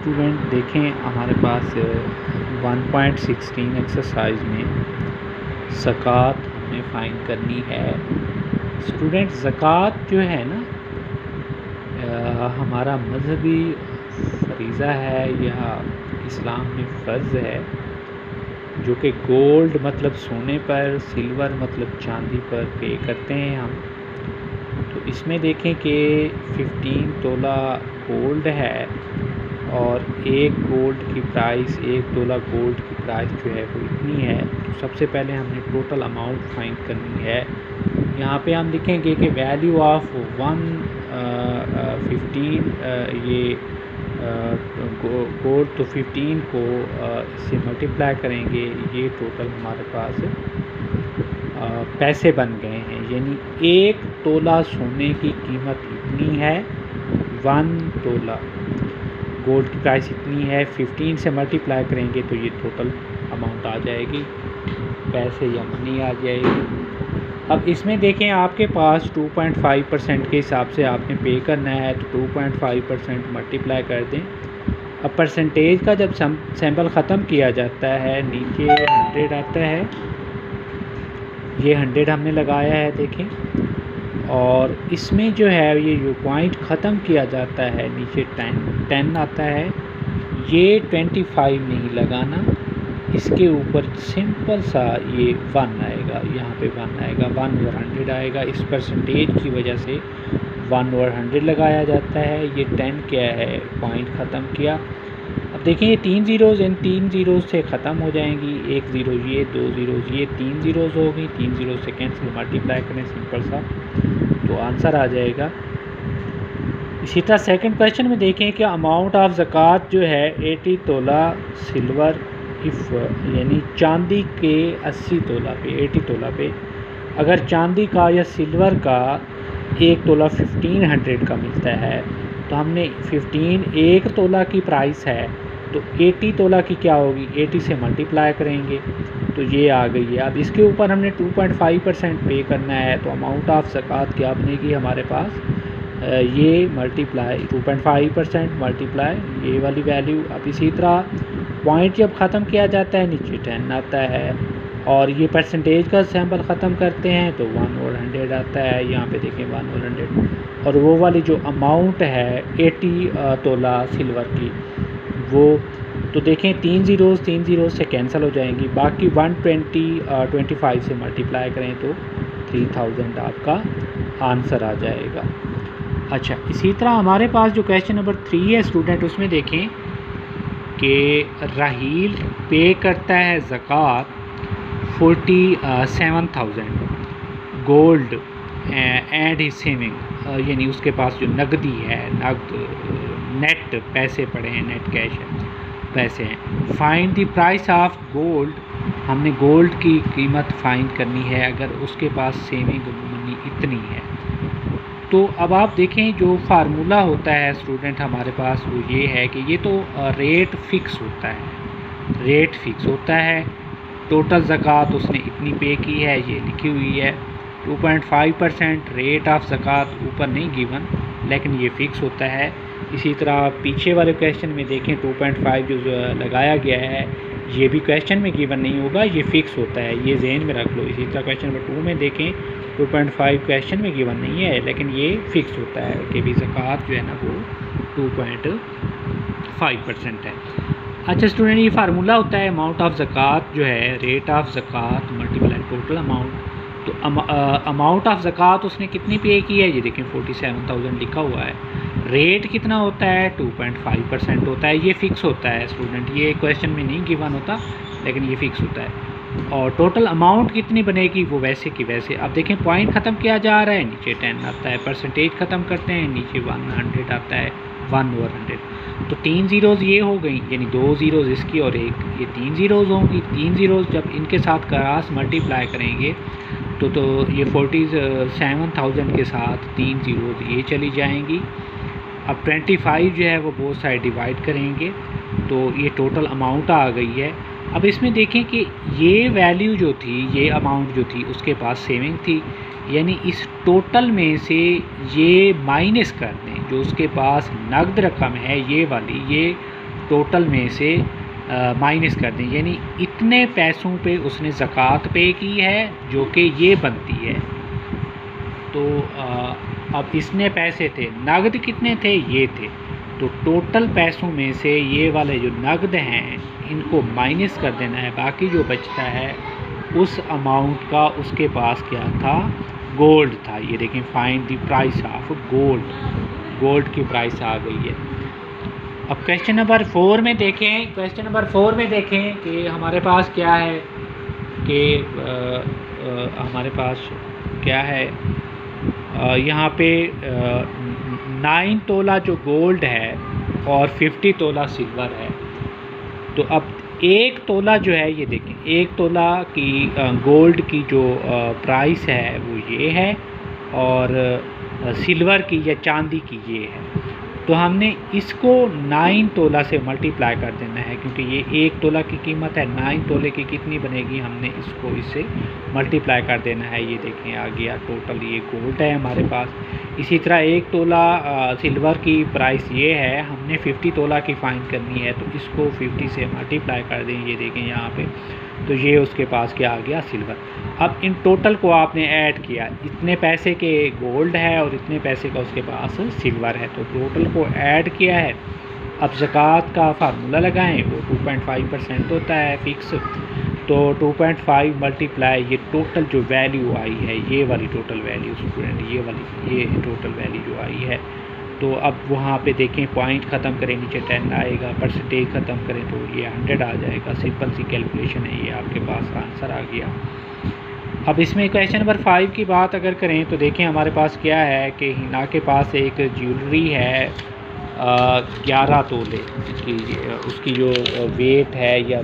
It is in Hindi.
स्टूडेंट देखें हमारे पास 1.16 एक्सरसाइज में ज़कात हमें फाइंड करनी है। स्टूडेंट ज़कात जो है ना हमारा मजहबी फरीज़ा है या इस्लाम में फ़र्ज़ है, जो कि गोल्ड मतलब सोने पर, सिल्वर मतलब चांदी पर पे करते हैं हम। तो इसमें देखें कि 15 तोला गोल्ड है और एक तोला गोल्ड की प्राइस जो है वो इतनी है। तो सबसे पहले हमने टोटल अमाउंट फाइंड करनी है। यहाँ पे हम लिखेंगे कि वैल्यू ऑफ 15 ये गोल्ड, तो 15 को इससे मल्टीप्लाई करेंगे, ये टोटल हमारे पास पैसे बन गए हैं। यानी एक तोला सोने की कीमत इतनी है, 1 तोला गोल्ड की प्राइस इतनी है, 15 से मल्टीप्लाई करेंगे तो ये टोटल अमाउंट आ जाएगी, पैसे या मनी आ जाएगी। अब इसमें देखें आपके पास 2.5% के हिसाब से आपने पे करना है, तो 2.5% मल्टीप्लाई कर दें। अब परसेंटेज का जब सैम्पल ख़त्म किया जाता है नीचे 100 आता है, ये 100 हमने लगाया है देखें। और इसमें जो है ये पॉइंट ख़त्म किया जाता है नीचे 10 आता है, ये 25 नहीं लगाना, इसके ऊपर सिंपल सा ये 1 आएगा, यहाँ पे 1 आएगा, 1 ओवर 100 आएगा। इस परसेंटेज की वजह से 1 ओवर 100 लगाया जाता है। ये 10 क्या है, पॉइंट ख़त्म किया। अब देखें ये 3 ज़ीरोज़ इन 3 ज़ीरोज़ से ख़त्म हो जाएंगी, 1 ज़ीरो ये, 2 ज़ीरोज़ ये, 3 ज़ीरोज़ हो गई, 3 ज़ीरो से कैंसिल, मल्टीप्लाई करें सिंपल सा, तो आंसर आ जाएगा। इसी तरह सेकंड क्वेश्चन में देखें कि अमाउंट ऑफ ज़कात जो है 80 तोला सिल्वर इफ़, यानी चांदी के 80 तोला पे, 80 तोला पे अगर चांदी का या सिल्वर का 1 तोला 1500 का मिलता है, तो हमने 15 1 तोला की प्राइस है, तो 80 तोला की क्या होगी, 80 से मल्टीप्लाई करेंगे तो ये आ गई है। अब इसके ऊपर हमने 2.5% पे करना है, तो अमाउंट ऑफ ज़कात क्या बनेगी हमारे पास, ये मल्टीप्लाई 2.5% मल्टीप्लाई ये वाली वैल्यू। अब इसी तरह पॉइंट जब ख़त्म किया जाता है नीचे 10 आता है, और ये परसेंटेज का सैम्पल ख़त्म करते हैं तो 1 ओवर 100 आता है। यहाँ पे देखें 1 ओवर 100, और वो वाली जो अमाउंट है 80 तोला सिल्वर की, वो तो देखें 3 ज़ीरोज़ से कैंसिल हो जाएंगी, बाकी 125 से मल्टीप्लाई करें तो 3000 आपका आंसर आ जाएगा। अच्छा, इसी तरह हमारे पास जो क्वेश्चन नंबर 3 है स्टूडेंट, उसमें देखें कि राहील पे करता है ज़कात 47,000 गोल्ड एंड ही सेविंग, यानी उसके पास जो नकदी है, नेट पैसे पड़े हैं, नेट कैश है, पैसे हैं। Find the price of gold, हमने गोल्ड की कीमत फाइंड करनी है अगर उसके पास सेविंग मनी इतनी है। तो अब आप देखें जो फार्मूला होता है स्टूडेंट हमारे पास, वो ये है कि ये तो रेट फ़िक्स होता है, रेट फ़िक्स होता है। टोटल ज़कात उसने इतनी पे की है, ये लिखी हुई है। 2.5% रेट ऑफ ज़कात ऊपर नहीं गिवन, लेकिन ये फ़िक्स होता है। इसी तरह पीछे वाले क्वेश्चन में देखें 2.5 जो लगाया गया है, ये भी क्वेश्चन में गिवन नहीं होगा, ये फ़िक्स होता है, ये जहन में रख लो। इसी तरह क्वेश्चन नंबर 2 में देखें 2.5 क्वेश्चन में गिवन नहीं है, लेकिन ये फ़िक्स होता है कि भी ज़कात जो है ना वो 2.5% है। अच्छा स्टूडेंट, ये फार्मूला होता है अमाउंट ऑफ ज़कात जो है, रेट ऑफ ज़कात मल्टीप्लाई टोटल अमाउंट। तो अमाउंट ऑफ ज़कात उसने कितनी पे की है, ये देखें 47,000 लिखा हुआ है। रेट कितना होता है, 2.5% होता है, ये फ़िक्स होता है स्टूडेंट, ये क्वेश्चन में नहीं गिवन होता, लेकिन ये फ़िक्स होता है। और टोटल अमाउंट कितनी बनेगी, वो वैसे की वैसे। अब देखें पॉइंट ख़त्म किया जा रहा है, नीचे 10 आता है, परसेंटेज ख़त्म करते हैं, नीचे 100 आता है, 1 ओवर 100। तो 3 ज़ीरोज़ ये हो गई, यानी 2 ज़ीरोज़ इसकी और एक ये 3 ज़ीरोज़ होंगी। 3 ज़ीरोज़ जब इनके साथ क्रॉस मल्टीप्लाई करेंगे तो ये 47,000 के साथ 3 ज़ीरोज़ ये चली जाएंगी। अब 25 जो है वो बोथ साइड डिवाइड करेंगे तो ये टोटल अमाउंट आ गई है। अब इसमें देखें कि ये वैल्यू जो थी, ये अमाउंट जो थी उसके पास सेविंग थी, यानी इस टोटल में से ये माइनस कर दें जो उसके पास नकद रकम है, ये वाली, ये टोटल में से माइनस कर दें, यानी इतने पैसों पे उसने ज़कात पे की है जो कि ये बनती है। तो अब इसने पैसे थे, नगद कितने थे, ये थे, तो टोटल पैसों में से ये वाले जो नगद हैं इनको माइनस कर देना है। बाकी जो बचता है उस अमाउंट का उसके पास क्या था, गोल्ड था। ये देखें, find the price of gold, gold की प्राइस आ गई है। अब क्वेश्चन नंबर 4 में देखें, क्वेश्चन नंबर 4 में देखें कि हमारे पास क्या है कि हमारे पास क्या है, यहाँ पे 9 तोला जो गोल्ड है और 50 तोला सिल्वर है। तो अब 1 तोला जो है, ये देखें, 1 तोला की गोल्ड की जो प्राइस है वो ये है, और सिल्वर की या चांदी की ये है। तो हमने इसको 9 तोला से मल्टीप्लाई कर देना है, क्योंकि ये 1 तोला की कीमत है, 9 तोले की कितनी बनेगी, हमने इसको इससे मल्टीप्लाई कर देना है। ये देखें आ गया टोटल, ये गोल्ड है हमारे पास। इसी तरह 1 तोला सिल्वर की प्राइस ये है, हमने 50 तोला की फाइंड करनी है, तो इसको 50 से मल्टीप्लाई कर दें। ये देखें यहाँ पे, तो ये उसके पास क्या आ गया, सिल्वर। अब इन टोटल को आपने ऐड किया, इतने पैसे के गोल्ड है और इतने पैसे का उसके पास सिल्वर है, तो टोटल को ऐड किया है। अब ज़कात का फार्मूला लगाएं, वो 2.5% होता है फिक्स, तो 2.5 मल्टीप्लाई ये टोटल जो वैल्यू आई है, ये वाली टोटल वैल्यू स्टूडेंट, ये वाली ये टोटल वैल्यू जो आई है। तो अब वहाँ पे देखें, पॉइंट ख़त्म करें, नीचे 10 आएगा, परसेंटेज ख़त्म करें तो ये 100 आ जाएगा। सिंपल सी कैलकुलेशन है, ये आपके पास आंसर आ गया। अब इसमें क्वेश्चन नंबर 5 की बात अगर करें तो देखें हमारे पास क्या है कि हिना के पास एक ज्वेलरी है 11 तोले की, उसकी जो वेट है या